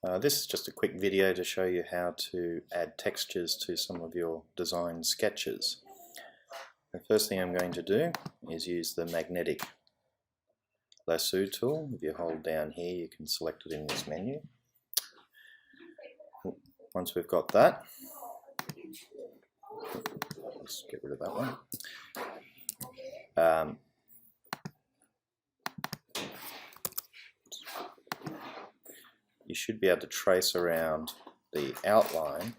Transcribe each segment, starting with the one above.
This is just a quick video to show you how to add textures to some of your design sketches. The first thing I'm going to do is use the magnetic lasso tool. If you hold down here, you can select it in this menu. Once we've got that, let's get rid of that one. You should be able to trace around the outline.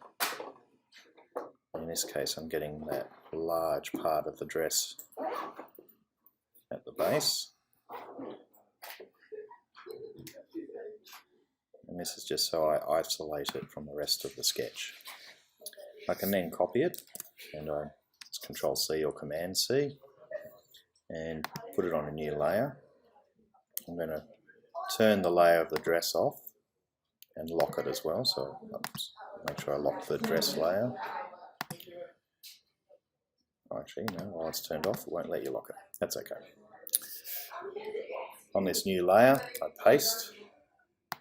In this case, I'm getting that large part of the dress at the base. And this is just so I isolate it from the rest of the sketch. I can then copy it, and it's Control C or Command C, and put it on a new layer. I'm going to turn the layer of the dress off and lock it as well, so make sure I lock the dress layer. Actually, no, while it's turned off, it won't let you lock it. That's okay. On this new layer, I paste.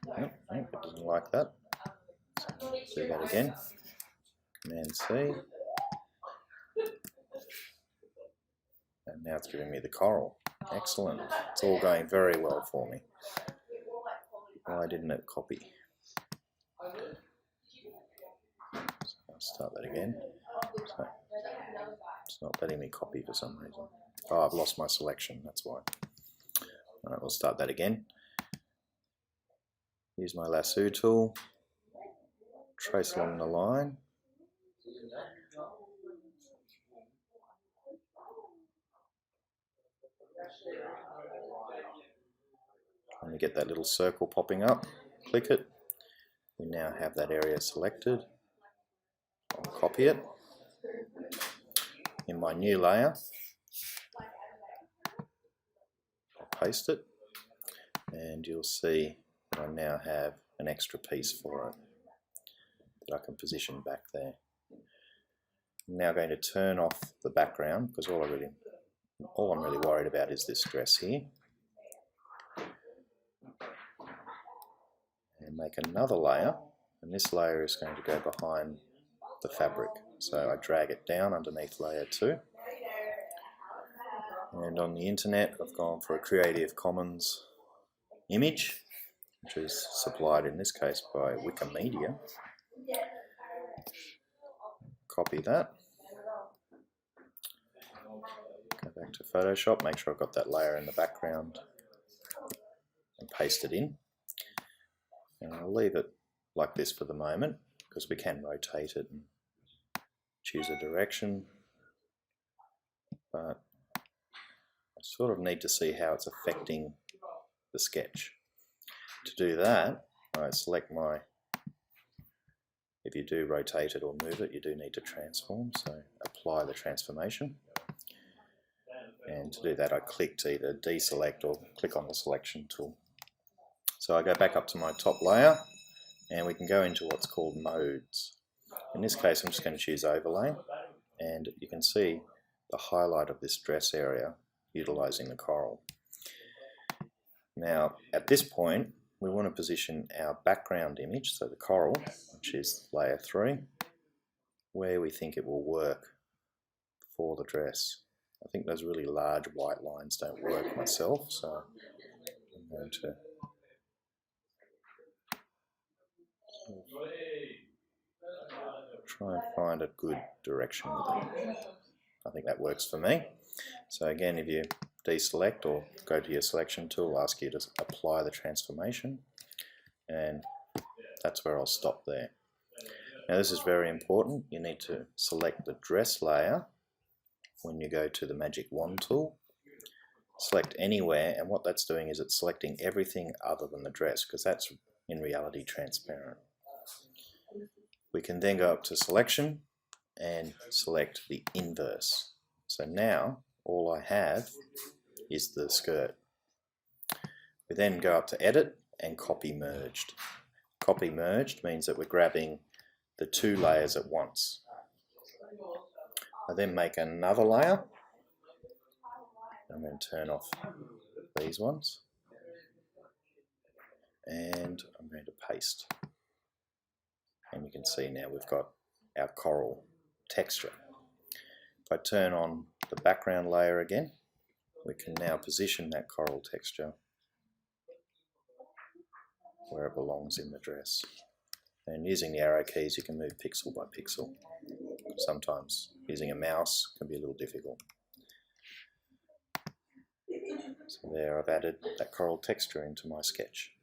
Nope, it doesn't like that. So do that again. Command C. And now it's giving me the coral. Excellent. It's all going very well for me. Why didn't it copy? So I'll start that again. So it's not letting me copy for some reason. Oh, I've lost my selection, that's why. Alright, we'll start that again. Use my lasso tool, trace along the line. Trying to get that little circle popping up, click it. We now have that area selected. I'll copy it in my new layer. I'll paste it, and you'll see that I now have an extra piece for it that I can position back there. I'm now going to turn off the background because all I'm really worried about is this dress here. And make another layer, and this layer is going to go behind the fabric. So I drag it down underneath layer 2. And on the internet, I've gone for a Creative Commons image, which is supplied in this case by Wikimedia. Copy that. Go back to Photoshop, make sure I've got that layer in the background, and paste it in. And I'll leave it like this for the moment because we can rotate it and choose a direction, but I sort of need to see how it's affecting the sketch. To do that, I select my, if you do rotate it or move it, you do need to transform, so apply the transformation. And to do that, I click to either deselect or click on the selection tool. So I go back up to my top layer, and we can go into what's called modes. In this case, I'm just going to choose overlay, and you can see the highlight of this dress area utilizing the coral. Now, at this point, we want to position our background image, so the coral, which is layer 3, where we think it will work for the dress. I think those really large white lines don't work myself, so I'm going to try and find a good direction with it. I think that works for me. So again, if you deselect or go to your selection tool, it'll ask you to apply the transformation, and that's where I'll stop there. Now this is very important. You need to select the dress layer when you go to the magic wand tool. Select anywhere, and what that's doing is it's selecting everything other than the dress, because that's in reality transparent. We can then go up to selection and select the inverse. So now all I have is the skirt. We then go up to edit and copy merged. Copy merged means that we're grabbing the two layers at once. I then make another layer. I'm going to turn off these ones, and I'm going to paste. And you can see now we've got our coral texture. If I turn on the background layer again, we can now position that coral texture where it belongs in the dress. And using the arrow keys, you can move pixel by pixel. Sometimes using a mouse can be a little difficult. So there, I've added that coral texture into my sketch.